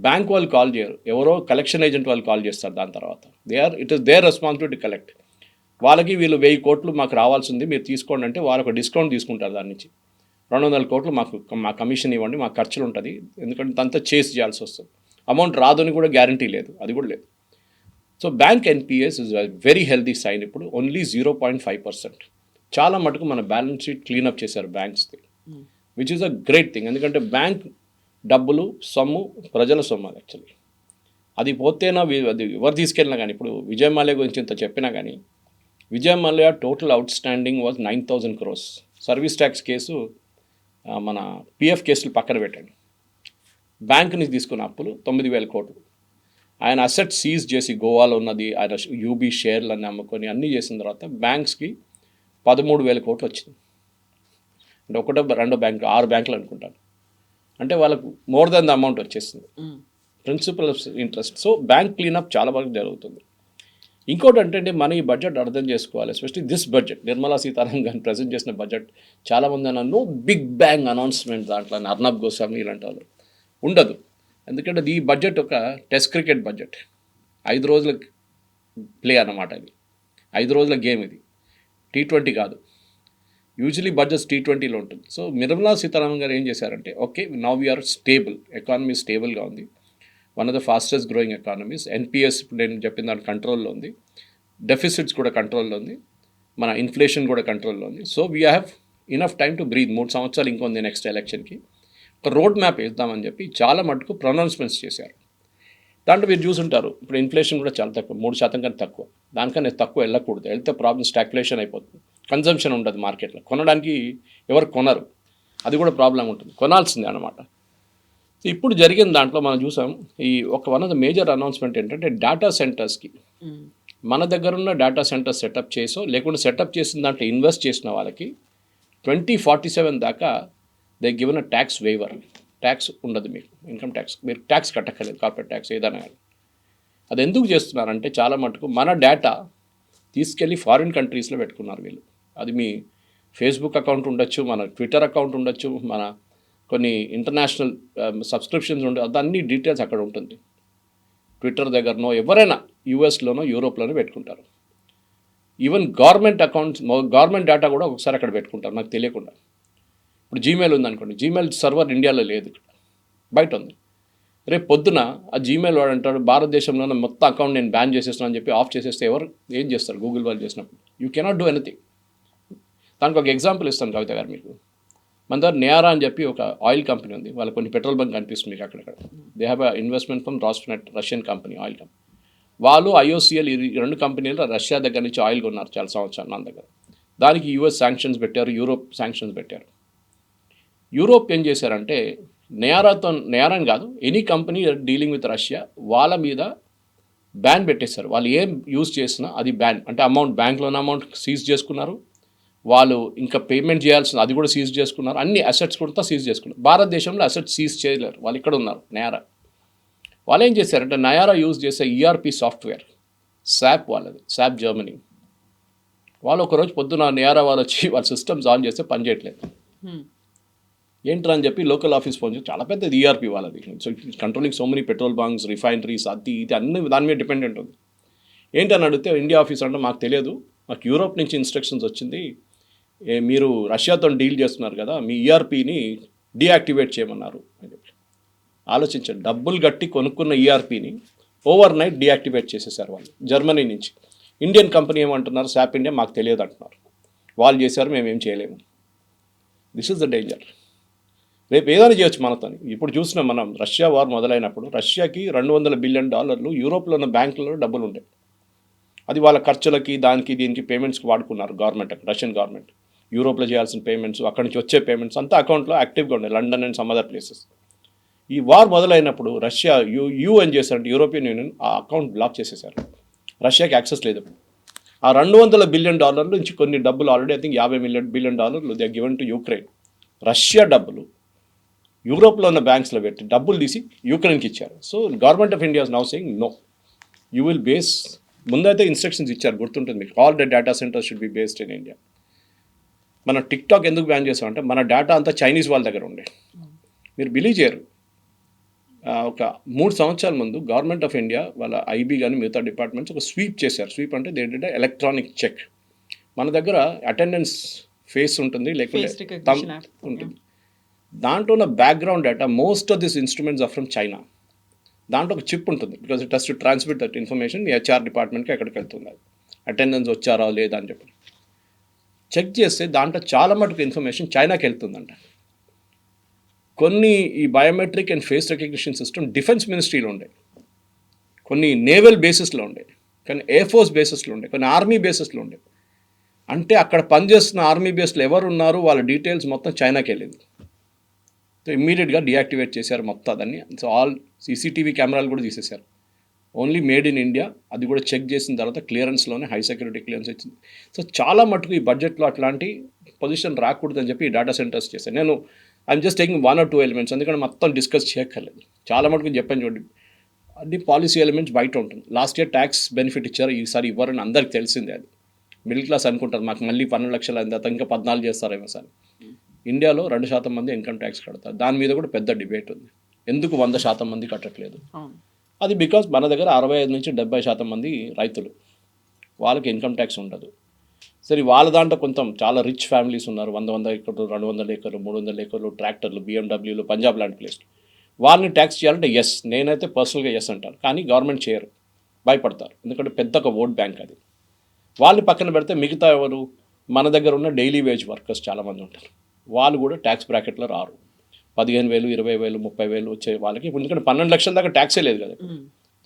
బ్యాంక్ వాళ్ళు కాల్ చేయరు, ఎవరో కలెక్షన్ ఏజెంట్ వాళ్ళు కాల్ చేస్తారు. దాని తర్వాత it is there responsibility collect. వాళ్ళకి వీళ్ళు 1,000 కోట్లు మాకు రావాల్సింది, మీరు తీసుకోండి అంటే వాళ్ళు ఒక డిస్కౌంట్ తీసుకుంటారు. దాని నుంచి 200 కోట్లు మా కమిషన్ ఇవ్వండి, మా ఖర్చులు ఉంటుంది, ఎందుకంటే అంతా చేసి చేయాల్సి వస్తుంది. అమౌంట్ రాదని కూడా గ్యారంటీ లేదు, అది కూడా లేదు. So bank NPS is very healthy sign. ఇప్పుడు ఓన్లీ 0.5%. చాలా మటుకు మన బ్యాలెన్స్ షీట్ క్లీనప్ చేశారు బ్యాంక్స్ది, which is a great thing. ఎందుకంటే బ్యాంక్ డబ్బులు సొమ్ము ప్రజల సొమ్ము. అది యాక్చువల్లీ అది పోతేనా అది ఎవరు తీసుకెళ్ళినా కానీ, ఇప్పుడు విజయ్ మాల్యా గురించి ఇంత చెప్పినా కానీ, Vijay Mallya total out standing was 9,000 crores. Service tax case, మన పిఎఫ్ కేసులు పక్కన పెట్టండి, బ్యాంక్ నుంచి తీసుకున్న అప్పులు 9,000 కోట్లు. ఆయన అసెట్ సీజ్ చేసి గోవాలో ఉన్నది, ఆయన యూబీ షేర్లన్నీ అమ్ముకొని అన్నీ చేసిన తర్వాత బ్యాంక్స్కి 13,000 కోట్లు వచ్చింది. అంటే ఒకటో రెండో బ్యాంక్, 6 బ్యాంకులు అనుకుంటాను. అంటే వాళ్ళకు మోర్ దెన్ ద అమౌంట్ వచ్చేసింది, principal interest. So bank cleanup చాలా బాగా జరుగుతుంది. ఇంకోటి అంటే మన ఈ బడ్జెట్ అర్థం చేసుకోవాలి, especially this budget, Nirmala Sitharaman గారిని ప్రజెంట్ చేసిన బడ్జెట్. చాలామంది అన్న నో బిగ్ బ్యాంగ్ అనౌన్స్మెంట్ దాంట్లో అర్నబ్ గోస్వామి ఇలాంటి వాళ్ళు ఉండదు. ఎందుకంటే ఈ బడ్జెట్ ఒక టెస్ట్ క్రికెట్ బడ్జెట్, 5 రోజుల ప్లే అన్నమాట. ఇది 5 రోజుల గేమ్, ఇది T20 కాదు. యూజువలీ బడ్జెట్ T20లో ఉంటుంది. సో నిర్మలా సీతారామన్ గారు ఏం చేశారంటే, okay now we're stable, economy స్టేబుల్గా ఉంది, one of the fastest growing economies. NPS ఇప్పుడు నేను చెప్పిన దాని కంట్రోల్లో ఉంది, డెఫిసిట్స్ కూడా కంట్రోల్లో ఉంది, మన ఇన్ఫ్లేషన్ కూడా కంట్రోల్లో ఉంది. So we have enough time to breathe. 3 సంవత్సరాలు ఇంకొంది నెక్స్ట్ ఎలక్షన్కి. ఒక రోడ్ మ్యాప్ వేద్దామని చెప్పి చాలా మటుకు ప్రొనౌన్స్మెంట్స్ చేశారు. దాంట్లో మీరు చూసుంటారు, ఇప్పుడు ఇన్ఫ్లేషన్ కూడా చాలా తక్కువ, 3% కన్నా తక్కువ. దానికన్నా తక్కువ వెళ్ళకూడదు, వెళ్తే ప్రాబ్లమ్ స్టాగ్ఫ్లేషన్ అయిపోతుంది, కన్జంప్షన్ ఉండదు మార్కెట్లో, కొనడానికి ఎవరు కొనరు, అది కూడా ప్రాబ్లం ఉంటుంది, కొనాల్సిందే అన్నమాట. ఇప్పుడు జరిగిన దాంట్లో మనం చూసాం, ఈ one of the major announcement ఏంటంటే డేటా సెంటర్స్కి, మన దగ్గర ఉన్న డేటా సెంటర్స్ సెటప్ చేసో లేకుంటే సెటప్ చేసిన దాంట్లో ఇన్వెస్ట్ చేసిన వాళ్ళకి 2047 దాకా they given a tax waiver. Tax ఉండదు మీకు, ఇన్కమ్ ట్యాక్స్, మీరు ట్యాక్స్ కట్టక్కర్లేదు, కార్పొరేట్ ట్యాక్స్ ఏదైనా కానీ. అది ఎందుకు చేస్తున్నారంటే చాలా మటుకు మన డేటా తీసుకెళ్ళి ఫారిన్ కంట్రీస్లో పెట్టుకున్నారు వీళ్ళు. అది మీ ఫేస్బుక్ అకౌంట్ ఉండొచ్చు, మన ట్విట్టర్ అకౌంట్ ఉండొచ్చు, మన కొన్ని ఇంటర్నేషనల్ సబ్స్క్రిప్షన్స్ ఉండే, అదన్నీ డీటెయిల్స్ అక్కడ ఉంటుంది. ట్విట్టర్ దగ్గరనో ఎవరైనా యూఎస్లోనో యూరోప్లోనో పెట్టుకుంటారు. Even government accounts, government data కూడా ఒకసారి అక్కడ పెట్టుకుంటారు నాకు తెలియకుండా. ఇప్పుడు జీమెయిల్ ఉందనుకోండి, జీమెయిల్ సర్వర్ ఇండియాలో లేదు, బయట ఉంది. రేపు పొద్దున ఆ జీమెయిల్ వాడు అంటాడు భారతదేశంలోనే మొత్తం అకౌంట్ నేను బ్యాన్ చేసేస్తున్నాను అని చెప్పి ఆఫ్ చేసేస్తే ఎవరు ఏం చేస్తారు? గూగుల్ వాళ్ళు చేసినప్పుడు యూ కెనాట్ డూ ఎనీథింగ్. దానికి ఒక ఎగ్జాంపుల్ ఇస్తాను కవిత గారు మీకు. మన దగ్గర నియారా అని చెప్పి ఒక ఆయిల్ కంపెనీ ఉంది, వాళ్ళ కొన్ని పెట్రోల్ బంక్ కనిపిస్తుంది మీకు అక్కడక్కడ. They have a investment from Rosneft, Russian company, oil company. వాళ్ళు IOCL ఈ 2 కంపెనీలు రష్యా దగ్గర నుంచి ఆయిల్ కొన్నారు చాలా సంవత్సరాలు మన దగ్గర. దానికి US శాంక్షన్స్ పెట్టారు, యూరోప్ శాంక్షన్స్ పెట్టారు. యూరోప్ ఏం చేశారంటే నియారాని కాదు, any company dealing with Russia వాళ్ళ మీద బ్యాన్ పెట్టేశారు. వాళ్ళు ఏం యూజ్ చేసినా అది బ్యాన్, అంటే అమౌంట్ బ్యాంక్లోని అమౌంట్ సీజ్ చేసుకున్నారు, వాళ్ళు ఇంకా పేమెంట్ చేయాల్సిన అది కూడా సీజ్ చేసుకున్నారు, అన్ని అసెట్స్ కూడా సీజ్ చేసుకున్నారు. భారతదేశంలో అసెట్స్ సీజ్ చేయలేరు, వాళ్ళు ఇక్కడ ఉన్నారు నయారా. వాళ్ళు ఏం చేశారంటే నయారా యూజ్ చేసే ERP సాఫ్ట్వేర్ SAP వాళ్ళది, SAP జర్మనీ. వాళ్ళు ఒకరోజు పొద్దున నయారా వాళ్ళు వచ్చి వాళ్ళ సిస్టమ్స్ ఆన్ చేస్తే పని చేయట్లేదు. ఏంట్రా అని చెప్పి లోకల్ ఆఫీస్ ఫోన్ చేసి, చాలా పెద్దది ERP వాళ్ళది, so controlling so many petrol bunks, refineries, అది ఇది అన్ని దాని మీద డిపెండెంట్ ఉంది. ఏంటని అడిగితే ఇండియా ఆఫీస్ అంటే మాకు తెలియదు, మాకు యూరోప్ నుంచి ఇన్స్ట్రక్షన్స్ వచ్చింది, మీరు రష్యాతో డీల్ చేస్తున్నారు కదా, మీ ERPని డీయాక్టివేట్ చేయమన్నారు అని చెప్పి. ఆలోచించండి, డబ్బులు కట్టి కొనుక్కున్న ERPని ఓవర్ నైట్ డీయాక్టివేట్ చేసేసారు వాళ్ళు జర్మనీ నుంచి. ఇండియన్ కంపెనీ ఏమంటున్నారు, శాప్ ఇండియా మాకు తెలియదు అంటున్నారు. వాళ్ళు చేశారు, మేమేం చేయలేము. This is the danger. రేపు ఏదైనా చేయొచ్చు మనతో. ఇప్పుడు చూసినాం మనం, రష్యా వార్ మొదలైనప్పుడు రష్యాకి $200 బిలియన్ యూరోప్లో ఉన్న బ్యాంకులలో డబ్బులు ఉంటాయి. అది వాళ్ళ ఖర్చులకి దానికి దీనికి పేమెంట్స్కి వాడుకున్నారు గవర్నమెంట్, రష్యన్ గవర్నమెంట్. యూరోప్లో చేయాల్సిన పేమెంట్స్, అక్కడి నుంచి వచ్చే పేమెంట్స్ అంతా అకౌంట్లో యాక్టివ్గా ఉన్నాయి, London and some other places. ఈ వార్ మొదలైనప్పుడు రష్యా ఏం చేశారంటే యూరోపియన్ యూనియన్ ఆ అకౌంట్ బ్లాక్ చేసేసారు. రష్యాకి యాక్సెస్ లేదు. ఆ $200 బిలియన్ నుంచి కొన్ని డబ్బులు already I think $50 billion they given to Ukraine. Russia డబ్బులు యూరోప్లో ఉన్న బ్యాంక్స్లో పెట్టి డబ్బులు తీసి యూక్రెయిన్కి ఇచ్చారు. So government of India is now saying no, you will base, ముందైతే ఇన్స్ట్రక్షన్స్ ఇచ్చారు గుర్తుంటుంది మీకు, all the data centres should be based in India. మన టిక్టాక్ ఎందుకు బ్యాన్ చేస్తామంటే మన డేటా అంతా చైనీస్ వాళ్ళ దగ్గర ఉండే. మీరు బిలీవ్ చేయరు, ఒక 3 సంవత్సరాల ముందు గవర్నమెంట్ ఆఫ్ ఇండియా వాళ్ళ ఐబీ కానీ మిగతా డిపార్ట్మెంట్స్ ఒక స్వీప్ చేశారు. స్వీప్ అంటే ఏంటంటే ఎలక్ట్రానిక్ చెక్. మన దగ్గర అటెండెన్స్ ఫేస్ ఉంటుంది, లేకపోతే థంబ్ ఉంటుంది. దాంట్లో ఉన్న background data most of this instruments are from China. దాంట్లో ఒక చిప్ ఉంటుంది, because it has to transmit that information HR డిపార్ట్మెంట్కి ఎక్కడికి వెళ్తుంది, అటెండెన్స్ వచ్చారా లేదా అని చెప్పి చెక్ చేస్తే దాంట్లో చాలా మటుకు ఇన్ఫర్మేషన్ చైనాకి వెళ్తుందంట. కొన్ని ఈ biometric and face recognition system defence మినిస్ట్రీలో ఉండే, కొన్ని నేవల్ బేసిస్లో ఉండే, కొన్ని ఎయిర్ ఫోర్స్ బేసిస్లో ఉండే, కొన్ని ఆర్మీ బేసిస్లో ఉండే. అంటే అక్కడ పనిచేస్తున్న ఆర్మీ బేస్లో ఎవరు ఉన్నారు వాళ్ళ డీటెయిల్స్ మొత్తం చైనాకి వెళ్ళింది. సో ఇమ్మీడియట్గా డీయాక్టివేట్ చేశారు మొత్తం దాన్ని. సో ఆల్ సీసీటీవీ కెమెరాలు కూడా తీసేశారు. ఓన్లీ మేడ్ ఇన్ ఇండియా, అది కూడా చెక్ చేసిన తర్వాత క్లియరెన్స్లోనే హై సెక్యూరిటీ క్లియరెన్స్ వచ్చింది. సో చాలా మటుకు ఈ బడ్జెట్లో అట్లాంటి పొజిషన్ రాకూడదని చెప్పి ఈ డేటా సెంటర్స్ చేశాను. నేను I'm just taking 1 or 2 elements, ఎందుకంటే మొత్తం డిస్కస్ చేయక్కర్లేదు. చాలా మటుకు చెప్పాను చూడండి, అన్ని పాలసీ ఎలిమెంట్స్ బయట ఉంటుంది. లాస్ట్ ఇయర్ ట్యాక్స్ బెనిఫిట్ ఇచ్చారు, ఈసారి ఇవ్వరని అందరికి తెలిసిందే. అది మిడిల్ క్లాస్ అనుకుంటారు మాకు మళ్ళీ 12 లక్షలు అయింది, ఇంకా 14 చేస్తారేమో సార్. ఇండియాలో 2% మంది ఇన్కమ్ ట్యాక్స్ కడతారు. దాని మీద కూడా పెద్ద డిబేట్ ఉంది, ఎందుకు 100% మంది కట్టట్లేదు. అది బికాజ్ మన దగ్గర 65 నుంచి 70% మంది రైతులు, వాళ్ళకి ఇన్కమ్ ట్యాక్స్ ఉండదు. సరే వాళ్ళ దాంట్లో కొంచెం చాలా రిచ్ ఫ్యామిలీస్ ఉన్నారు, 100 ఎకర్లు 200 ఎకర్లు 300 ఎకర్లు ట్రాక్టర్లు BMWలు పంజాబ్ లాంటి ప్లేస్లు. వాళ్ళని ట్యాక్స్ చేయాలంటే ఎస్, నేనైతే పర్సనల్గా ఎస్ అంటాను. కానీ గవర్నమెంట్ చేయరు, భయపడతారు, ఎందుకంటే పెద్ద ఒక ఓట్ బ్యాంక్ అది. వాళ్ళని పక్కన పెడితే మిగతా ఎవరు, మన దగ్గర ఉన్న డైలీ వేజ్ వర్కర్స్ చాలామంది ఉంటారు, వాళ్ళు కూడా ట్యాక్స్ బ్రాకెట్లో రారు. 15,000 20,000 30,000 వచ్చే వాళ్ళకి, ఎందుకంటే 12 లక్షల దాకా ట్యాక్సే లేదు కదా.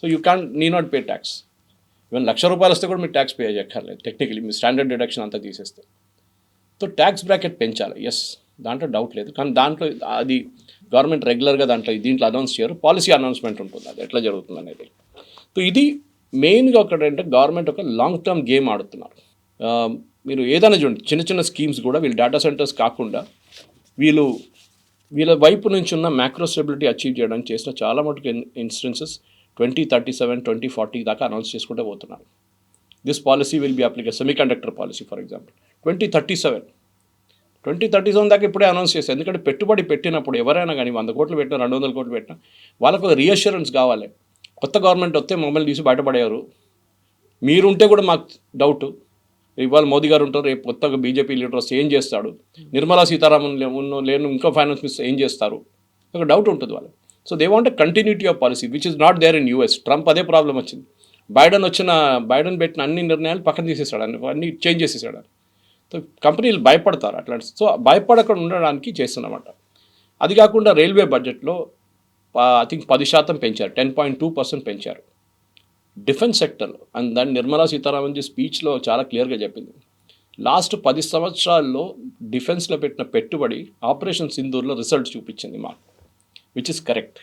So you need not pay tax. Even ₹1,00,000 వస్తే కూడా మీరు ట్యాక్స్ పే చేయక్కర్లేదు టెక్నికలీ, మీ స్టాండర్డ్ డిడక్షన్ అంతా తీసేస్తే. సో ట్యాక్స్ బ్రాకెట్ పెంచాలి, ఎస్, దాంట్లో డౌట్ లేదు. కానీ దాంట్లో అది గవర్నమెంట్ రెగ్యులర్గా దీంట్లో అనౌన్స్ చేయరు, పాలసీ అనౌన్స్మెంట్ ఉంటుంది, అది ఎట్లా జరుగుతుంది అనేది. సో ఇది మెయిన్గా ఒకటంటే గవర్నమెంట్ ఒక లాంగ్ టర్మ్ గేమ్ ఆడుతున్నారు. మీరు ఏదైనా చూడండి, చిన్న చిన్న స్కీమ్స్ కూడా వీళ్ళు డేటా సెంటర్స్ కాకుండా వీళ్ళ వైపు నుంచి ఉన్న మ్యాక్రో స్టెబిలిటీ అచీవ్ చేయడానికి చేసిన చాలా మటుకు ఇన్స్టెన్సెస్ 2037 2040 దాకా అనౌన్స్ చేసుకుంటూ పోతున్నారు. This policy will be application, semiconductor policy for example 2037 దాకా ఇప్పుడే అనౌన్స్ చేశారు. ఎందుకంటే పెట్టుబడి పెట్టినప్పుడు ఎవరైనా కానీ 100 కోట్లు పెట్టినా 200 కోట్లు పెట్టినా వాళ్ళకు ఒక రీఅష్యూరెన్స్ కావాలి. కొత్త గవర్నమెంట్ వస్తే మమ్మల్ని తీసి బయటపడేవారు, మీరుంటే కూడా మాకు డౌట్. ఇవాళ మోదీ గారు ఉంటారు, రేపు కొత్తగా బీజేపీ లీడర్ వస్తే ఏం చేస్తాడు, నిర్మలా సీతారామన్ లేను ఇంకో ఫైనాన్స్ మినిస్టర్ ఏం చేస్తారు, ఒక డౌట్ ఉంటుంది వాళ్ళు. So they want continuity of policy which is not there in US. Trump అదే ప్రాబ్లం వచ్చింది, బైడెన్ పెట్టిన అన్ని నిర్ణయాలు పక్కన తీసేసాడు, అన్ని చేంజ్ చేసేసాడు. సో కంపెనీలు భయపడతారు అట్లాంటి. సో భయపడకుండా ఉండడానికి చేస్తున్నమాట. అది కాకుండా రైల్వే బడ్జెట్లో ఐ థింక్ 10% పెంచారు, 10.2% పెంచారు డిఫెన్స్ సెక్టర్లో. అండ్ దాన్ని నిర్మలా సీతారామన్ స్పీచ్లో చాలా క్లియర్గా చెప్పింది. లాస్ట్ 10 సంవత్సరాల్లో డిఫెన్స్లో పెట్టిన పెట్టుబడి ఆపరేషన్ సింధూర్లో రిజల్ట్స్ చూపించింది మాకు, విచ్ ఇస్ కరెక్ట్.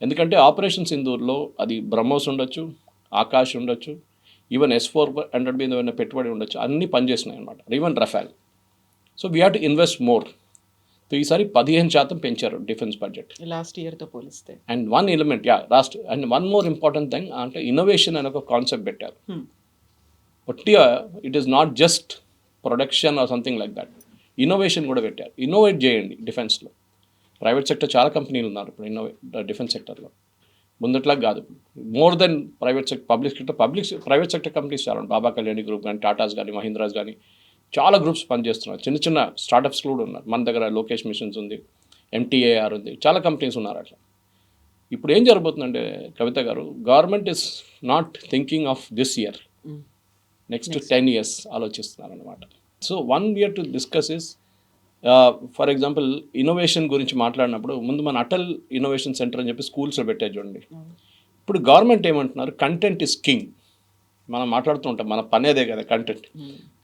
ఎందుకంటే ఆపరేషన్ సింధూర్లో అది బ్రహ్మోస్ ఉండొచ్చు, ఆకాష్ ఉండొచ్చు, ఈవెన్ S-400 మీద ఉన్న పెట్టుబడి ఉండొచ్చు, అన్నీ పనిచేసినాయి అనమాట, even రఫాల్. So we have to invest more. So ఈసారి 15% పెంచారు డిఫెన్స్ బడ్జెట్ లాస్ట్ ఇయర్తో పోలిస్తే. And one element and one more important thing అంటే ఇన్నోవేషన్ అనే ఒక కాన్సెప్ట్ పెట్టారు. ఒట్టిగా it is not just production or something like that, innovation కూడా పెట్టారు. ఇన్నోవేట్ చేయండి డిఫెన్స్లో. ప్రైవేట్ సెక్టర్ చాలా కంపెనీలు ఉన్నారు ఇప్పుడు డిఫెన్స్ సెక్టర్లో, ముందట్లా కాదు. More than private sector private sector companies చాలా, బాబా కళ్యాణి గ్రూప్ కానీ, టాటాస్ కానీ, మహీంద్రాస్ కానీ, చాలా గ్రూప్స్ పనిచేస్తున్నారు. చిన్న చిన్న స్టార్టప్స్ కూడా ఉన్నారు. మన దగ్గర లోకేష్ మిషన్స్ ఉంది, MTAR ఉంది, చాలా కంపెనీస్ ఉన్నారు అట్లా. ఇప్పుడు ఏం జరగబోతుందంటే కవిత గారు, government is not thinking of this year, next 10 years ఆలోచిస్తున్నారు అనమాట. So one we're to discuss is, for example innovation గురించి మాట్లాడినప్పుడు ముందు మన అటల్ ఇన్నోవేషన్ సెంటర్ అని చెప్పి స్కూల్స్లో పెట్టారు చూడండి. ఇప్పుడు గవర్నమెంట్ ఏమంటున్నారు, కంటెంట్ ఇస్ కింగ్. మనం మాట్లాడుతూ ఉంటాం, మన పని అదే కదా కంటెంట్.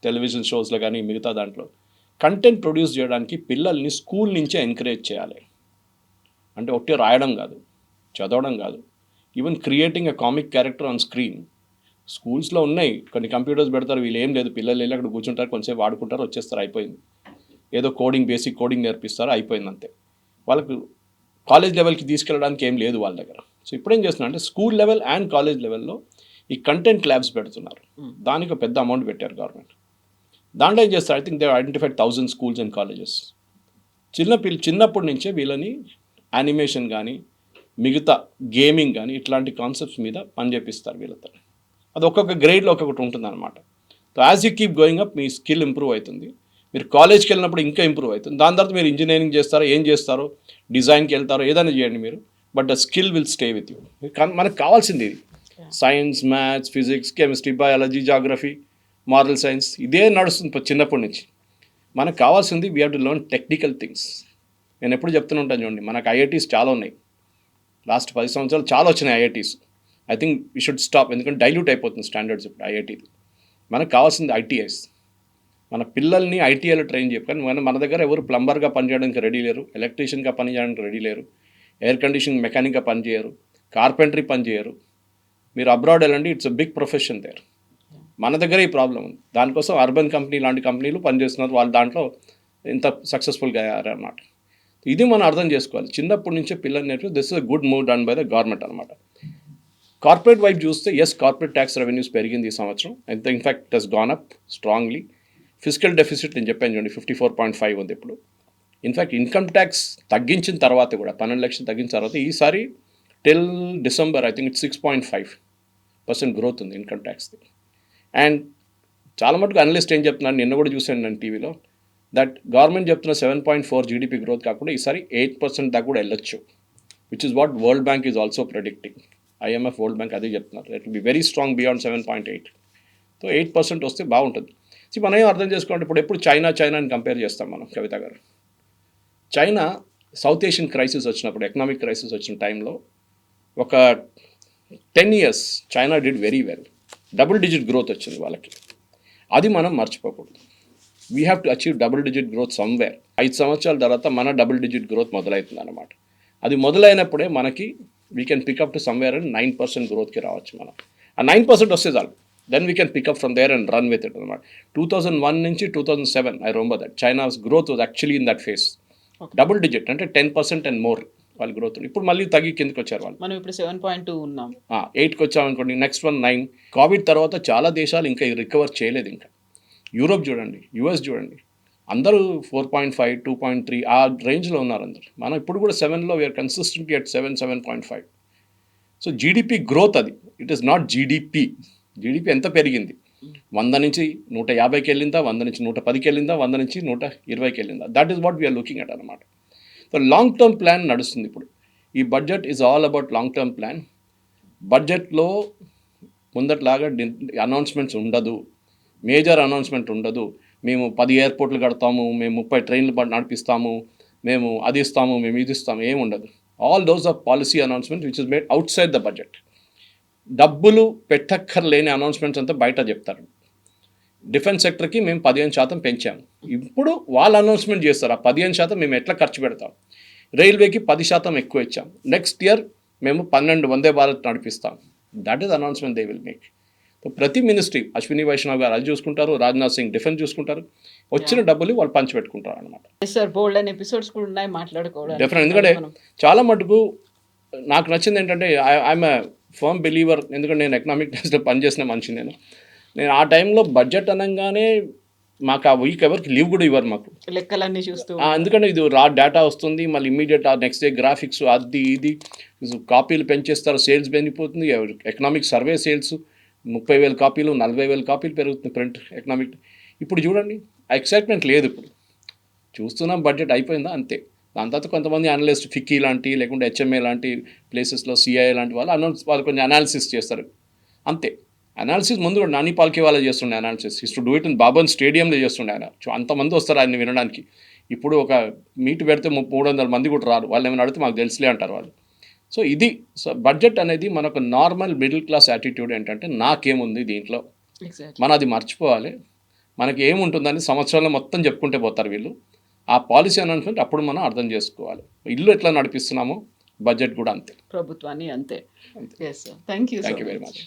టెలివిజన్ షోస్లో కానీ మిగతా దాంట్లో కంటెంట్ ప్రొడ్యూస్ చేయడానికి పిల్లల్ని స్కూల్ నుంచే ఎంకరేజ్ చేయాలి. అంటే ఒట్టి రాయడం కాదు, చదవడం కాదు, even creating a comic character on screen. స్కూల్స్లో ఉన్నాయి, కొన్ని కంప్యూటర్స్ పెడతారు, వీళ్ళు ఏం లేదు, పిల్లలు వెళ్ళి అక్కడ కూర్చుంటారు, కొంచెంసేపు ఆడుకుంటారు, వచ్చేస్తారు, అయిపోయింది. ఏదో కోడింగ్, బేసిక్ కోడింగ్ నేర్పిస్తారు, అయిపోయింది అంతే. వాళ్ళకు కాలేజ్ లెవెల్కి తీసుకెళ్ళడానికి ఏం లేదు వాళ్ళ దగ్గర. సో ఇప్పుడు ఏం చేస్తున్నారు అంటే స్కూల్ లెవెల్ అండ్ కాలేజ్ లెవెల్లో ఈ కంటెంట్ ల్యాబ్స్ పెడుతున్నారు. దానికి ఒక పెద్ద అమౌంట్ పెట్టారు గవర్నమెంట్. దాంట్లో ఏం చేస్తారు, I think they identified 1000 schools and colleges. చిన్నప్పటి నుంచే వీళ్ళని యానిమేషన్ కానీ మిగతా గేమింగ్ కానీ ఇట్లాంటి కాన్సెప్ట్స్ మీద పని చేపిస్తారు వీళ్ళతో. అది ఒక్కొక్క గ్రేడ్లో ఒక్కొక్కటి ఉంటుంది అనమాట. So as you keep going up me skill improve అవుతుంది. మీరు కాలేజ్కి వెళ్ళినప్పుడు ఇంకా ఇంప్రూవ్ అవుతుంది. దాని తర్వాత మీరు ఇంజనీరింగ్ చేస్తారో, ఏం చేస్తారో, డిజైన్కి వెళ్తారో, ఏదైనా చేయండి మీరు, but the skill will stay with you. మనకు కావాల్సింది ఇది. Science, maths, physics, chemistry, biology, geography, moral science, ఇదే నడుస్తుంది చిన్నప్పటి నుంచి. మనకు కావాల్సింది we have to learn technical things. నేను ఎప్పుడు చెప్తూనే ఉంటాను చూడండి, మనకు ఐఐటీస్ చాలా ఉన్నాయి. లాస్ట్ 10 సంవత్సరాలు చాలా వచ్చినాయి IITs. I think we should stop, ఎందుకంటే డైల్యూట్ అయిపోతుంది స్టాండర్డ్స్ ఇప్పుడు ఐఐటీది. మనకు కావాల్సింది ఐటీఐస్. మన పిల్లల్ని ఐటీఐలో ట్రైన్ చేయకు. కానీ మన దగ్గర ఎవరు ప్లంబర్గా పనిచేయడానికి రెడీ లేరు, ఎలక్ట్రీషియన్గా పనిచేయడానికి రెడీ లేరు, ఎయిర్ కండిషనింగ్ మెకానిక్గా పనిచేయరు, కార్పెంటరీ పనిచేయరు. మీరు అబ్రాడ్ వెళ్ళండి, it's a big profession there. మన దగ్గర ఈ ప్రాబ్లం ఉంది. దానికోసం అర్బన్ కంపెనీ లాంటి కంపెనీలు పనిచేస్తున్నారు, వాళ్ళు దాంట్లో ఇంత సక్సెస్ఫుల్గా అయ్యారన్నమాట. ఇది మనం అర్థం చేసుకోవాలి. చిన్నప్పటి నుంచే పిల్లలు నేర్పి this is a good move done by the government అనమాట. కార్పొరేట్ వైపు చూస్తే ఎస్, కార్పొరేట్ ట్యాక్స్ రెవెన్యూస్ పెరిగింది ఈ సంవత్సరం. In fact it has gone up strongly. Physical deficit నేను చెప్పాను చూడండి 54.5 ఉంది ఇప్పుడు. ఇన్ఫ్యాక్ట్ ఇన్కమ్ ట్యాక్స్ తగ్గించిన తర్వాత కూడా 12 లక్షలు తగ్గించిన తర్వాత ఈసారి till December I think it's 6.5% growth ఉంది ఇన్కమ్ ట్యాక్స్ది. అండ్ చాలా మటుకు అనలిస్ట్ ఏం చెప్తున్నాను, నిన్న కూడా చూశాను నేను టీవీలో, దట్ గవర్నమెంట్ చెప్తున్న 7.4 జీడిపి గ్రోత్ కాకుండా ఈసారి 8% దాకా కూడా వెళ్ళొచ్చు, which is what world bank is also predicting. IMF, world bank అదే చెప్తున్నారు, it will be very strong beyond 7.8. So 8% వస్తే బాగుంటుంది. సో మనం ఏం అర్థం చేసుకోండి, ఇప్పుడు ఎప్పుడు చైనా అని కంపేర్ చేస్తాం మనం కవిత గారు. చైనా సౌత్ ఏషియన్ క్రైసిస్ వచ్చినప్పుడు, ఎకనామిక్ క్రైసిస్ వచ్చిన టైంలో ఒక 10 years China did very well. Double digit growth వచ్చింది వాళ్ళకి. అది మనం మర్చిపోకూడదు. We have to achieve double digit growth somewhere. 5 సంవత్సరాల తర్వాత మన డబుల్ డిజిట్ గ్రోత్ మొదలవుతుంది అనమాట. అది మొదలైనప్పుడే మనకి we can pick up to somewhere and 9% గ్రోత్కి రావచ్చు మనం. ఆ 9% వస్తే చాలు, then we can pick up from there and run with it అనమాట. 2001 నుంచి 2007 I remember that China's growth was actually in that phase. Double digit అంటే 10% అండ్ మోర్ వాళ్ళ గ్రోత్. ఇప్పుడు మళ్ళీ తగ్గి కిందకి వచ్చారు వాళ్ళు. మనం ఇప్పుడు 7.2 ఉన్నాం, 8కి వచ్చామనుకోండి, నెక్స్ట్ 9. కోవిడ్ తర్వాత చాలా దేశాలు ఇంకా రికవర్ చేయలేదు. ఇంకా యూరోప్ చూడండి, యూఎస్ చూడండి, అందరూ 4.5, 2.3 ఆ రేంజ్లో ఉన్నారు అందరు. మనం ఇప్పుడు కూడా 7లో we are consistently at 7.5. So GDP growth అది, it is not GDP. GDP ఎంత పెరిగింది, 100 నుంచి 150కి వెళ్ళిందా, 100 నుంచి 110కి వెళ్ళిందా, 100 నుంచి 120కి వెళ్ళిందా, that is what we're looking at అనమాట. సో లాంగ్ టర్మ్ ప్లాన్ నడుస్తుంది ఇప్పుడు. ఈ budget is all about long term plan. బడ్జెట్లో ముందట్లాగా అనౌన్స్మెంట్స్ ఉండదు, మేజర్ అనౌన్స్మెంట్ ఉండదు. మేము 10 ఎయిర్పోర్ట్లు కడతాము, మేము 30 ట్రైన్లు నడిపిస్తాము, మేము అది ఇస్తాము, మేము ఇది ఇస్తాము, ఏమి ఉండదు. All those are policy announcement which is made outside the budget. డబ్బులు పెట్టక్కర్లేని అనౌన్స్మెంట్స్ అంతా బయట చెప్తారు. డిఫెన్స్ సెక్టర్కి మేము 15% పెంచాము. ఇప్పుడు వాళ్ళు అనౌన్స్మెంట్ చేస్తారు ఆ 15% మేము ఎట్లా ఖర్చు పెడతాం. రైల్వేకి 10% ఎక్కువ ఇచ్చాం. నెక్స్ట్ ఇయర్ మేము 12 వందే భారత్ నడిపిస్తాం. That is announcement they will make. ప్రతి మినిస్ట్రీ, అశ్విని వైష్ణవ్ గారు అది చూసుకుంటారు, రాజ్నాథ్ సింగ్ డిఫెన్స్ చూసుకుంటారు. వచ్చిన డబ్బులు వాళ్ళు పంచిపెట్టుకుంటారు అనమాట. సార్ బోల్డ్ అని ఎపిసోడ్స్ కూడా ఉన్నాయి మాట్లాడుకోవడం డెఫినెట్. ఎందుకంటే చాలా మటుకు నాకు నచ్చింది ఏంటంటే ఐఎమ్ ఎ ఫర్మ్ బిలీవర్. ఎందుకంటే నేను ఎకనామిక్ టైమ్స్లో పనిచేసిన మనిషి. నేను ఆ టైంలో బడ్జెట్ అనగానే మాకు ఆ వీక్ ఎవరికి లీవ్ కూడా ఇవ్వరు మాకు, లెక్కలన్నీ చూస్తూ. ఎందుకంటే ఇది రా డేటా వస్తుంది, మళ్ళీ ఇమ్మీడియట్ నెక్స్ట్ డే గ్రాఫిక్స్ అది ఇది కాపీలు పెంచేస్తారు, సేల్స్ పెరిగిపోతుంది. ఎకనామిక్ సర్వే సేల్స్ 30,000 కాపీలు 40,000 కాపీలు పెరుగుతుంది ప్రింట్ ఎకనామిక్. ఇప్పుడు చూడండి ఆ ఎక్సైట్మెంట్ లేదు. ఇప్పుడు చూస్తున్నాం బడ్జెట్ అయిపోయిందా అంతే. దాని తర్వాత కొంతమంది అనలిస్ట్ ఫిక్కీ లాంటి లేకుంటే హెచ్ఎంఏ లాంటి ప్లేసెస్లో సిఐఏ లాంటి వాళ్ళు కొంచెం అనాలిసిస్ చేస్తారు అంతే. అనాలిసిస్ ముందు కూడా నాని పాల్కే వాళ్ళే చేస్తుండే analysis. To do it in bourbon స్టేడియంలో చేస్తుండే ఆయన. అంతమంది వస్తారు ఆయన వినడానికి. ఇప్పుడు ఒక మీట్ పెడితే 300 మంది కూడా రారు. వాళ్ళు ఏమైనా అడిగితే మాకు తెలుసులే అంటారు వాళ్ళు. సో ఇది బడ్జెట్ అనేది మనకు నార్మల్ మిడిల్ క్లాస్ యాటిట్యూడ్ ఏంటంటే నాకేముంది దీంట్లో, ఎగ్జాక్ట్లీ. మనం అది మర్చిపోవాలి. మనకి ఏముంటుందని సంవత్సరంలో మొత్తం చెప్పుకుంటే పోతారు వీళ్ళు. ఆ పాలసీ అని అనుకుంటే అప్పుడు మనం అర్థం చేసుకోవాలి. ఇల్లు ఎట్లా నడిపిస్తున్నామో బడ్జెట్ కూడా అంతే. ప్రభుత్వాన్ని అంతే. Yes sir, thank you thank you very much.